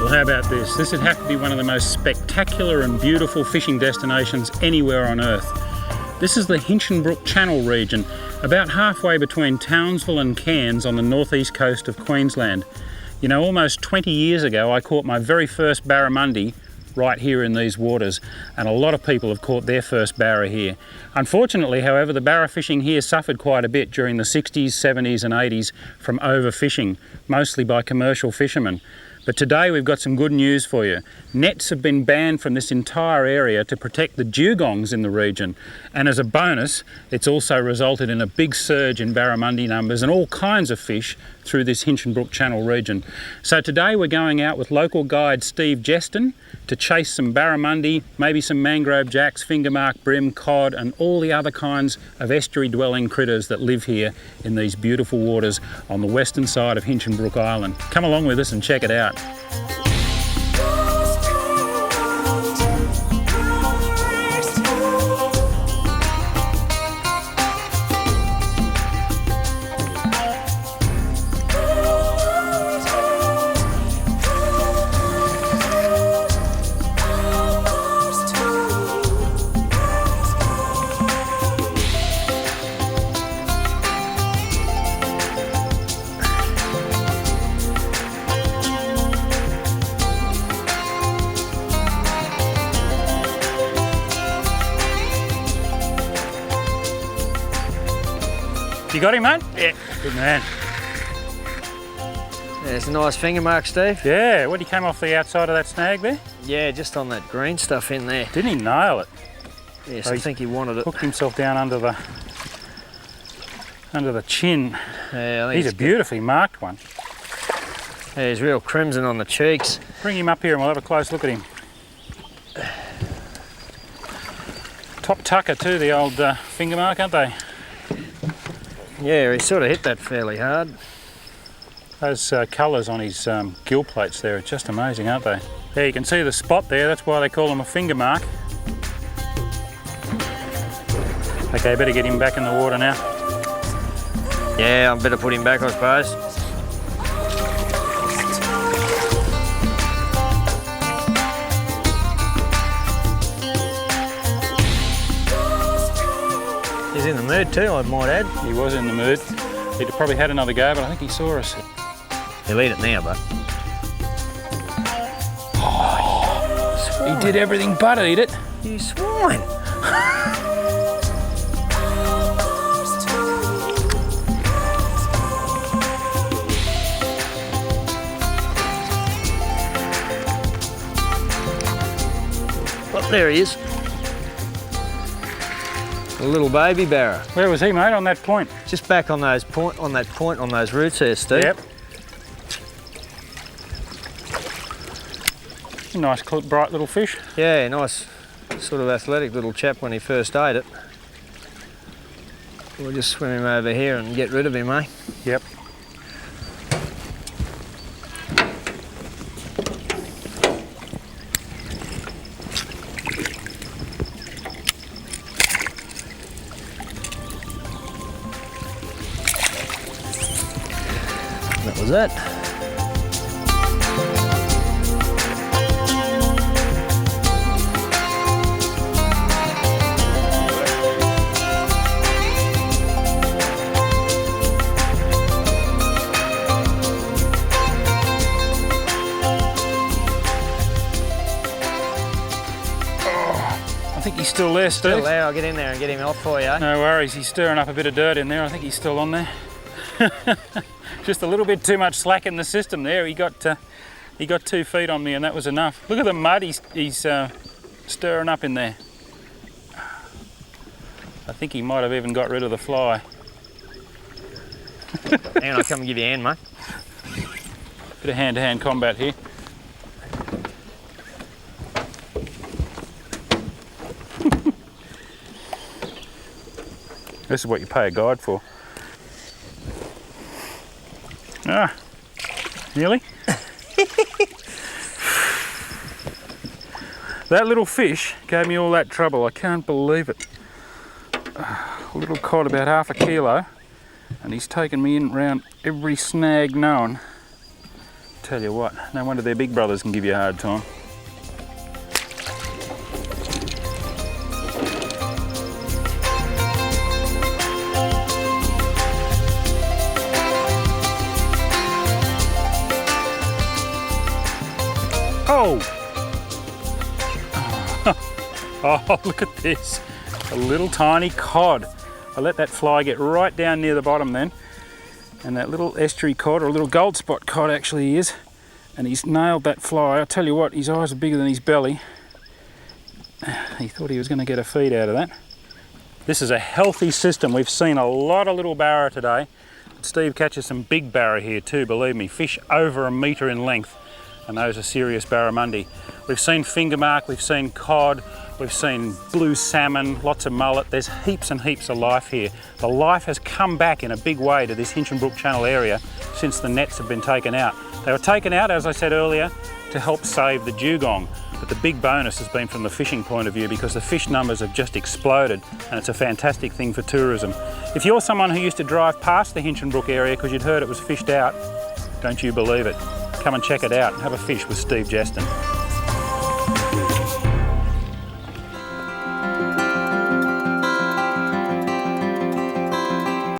Well, how about this? This would have to be one of the most spectacular and beautiful fishing destinations anywhere on Earth. This is the Hinchinbrook Channel region, about halfway between Townsville and Cairns on the northeast coast of Queensland. You know, almost 20 years ago I caught my very first barramundi right here in these waters, and a lot of people have caught their first barra here. Unfortunately, however, the barra fishing here suffered quite a bit during the 60s, 70s and 80s from overfishing, mostly by commercial fishermen. But today we've got some good news for you. Nets have been banned from this entire area to protect the dugongs in the region, and as a bonus it's also resulted in a big surge in barramundi numbers and all kinds of fish through this Hinchinbrook Channel region. So today we're going out with local guide Steve Jeston to chase some barramundi, maybe some mangrove jacks, fingermark bream, cod and all the other kinds of estuary dwelling critters that live here in these beautiful waters on the western side of Hinchinbrook Island. Come along with us and check it out. You got him, mate? Yeah. Good man. There's a nice finger mark, Steve. Yeah, what, he came off the outside of that snag there? Yeah, just on that green stuff in there. Didn't he nail it? Yes, I think he wanted it. Hooked himself down under the chin. Yeah, I think he's a beautifully marked one. Yeah, he's real crimson on the cheeks. Bring him up here and we'll have a close look at him. Top tucker too, the old finger mark, aren't they? Yeah, he sort of hit that fairly hard. Those colours on his gill plates there are just amazing, aren't they? Yeah, you can see the spot there, that's why they call them a finger mark. Okay, better get him back in the water now. Yeah, I better put him back, I suppose. He's in the mood too, I might add. He was in the mood. He'd probably had another go, but I think he saw us. He'll eat it now, but... Oh, he did everything but eat it. You swine! Oh, there he is. A little baby barra. Where was he, mate? On that point? Just back on those on those roots there, Steve. Yep. Nice, bright little fish. Yeah, nice, sort of athletic little chap when he first ate it. We'll just swim him over here and get rid of him, eh? Yep. That was it. I think he's still there, Steve. Still there, I'll get in there and get him off for you. No worries, he's stirring up a bit of dirt in there. I think he's still on there. Just a little bit too much slack in the system there. He got 2 feet on me and that was enough. Look at the mud he's stirring up in there. I think he might have even got rid of the fly. Hang on, I'll come and give you a hand, mate. Bit of hand-to-hand combat here. This is what you pay a guide for. Ah, nearly. That little fish gave me all that trouble. I can't believe it. A little cod about half a kilo, and he's taken me in round every snag known tell you what, no wonder their big brothers can give you a hard time. Oh! Oh, look at this. A little tiny cod. I let that fly get right down near the bottom then. And that little estuary cod, or a little gold spot cod actually he is. And he's nailed that fly. I'll tell you what, his eyes are bigger than his belly. He thought he was going to get a feed out of that. This is a healthy system. We've seen a lot of little barra today. Steve catches some big barra here too, believe me. Fish over a metre in length. And those are serious barramundi. We've seen fingermark, we've seen cod, we've seen blue salmon, lots of mullet. There's heaps and heaps of life here. The life has come back in a big way to this Hinchinbrook Channel area since the nets have been taken out. They were taken out, as I said earlier, to help save the dugong. But the big bonus has been from the fishing point of view, because the fish numbers have just exploded, and it's a fantastic thing for tourism. If you're someone who used to drive past the Hinchinbrook area because you'd heard it was fished out, don't you believe it. Come and check it out and have a fish with Steve Jeston.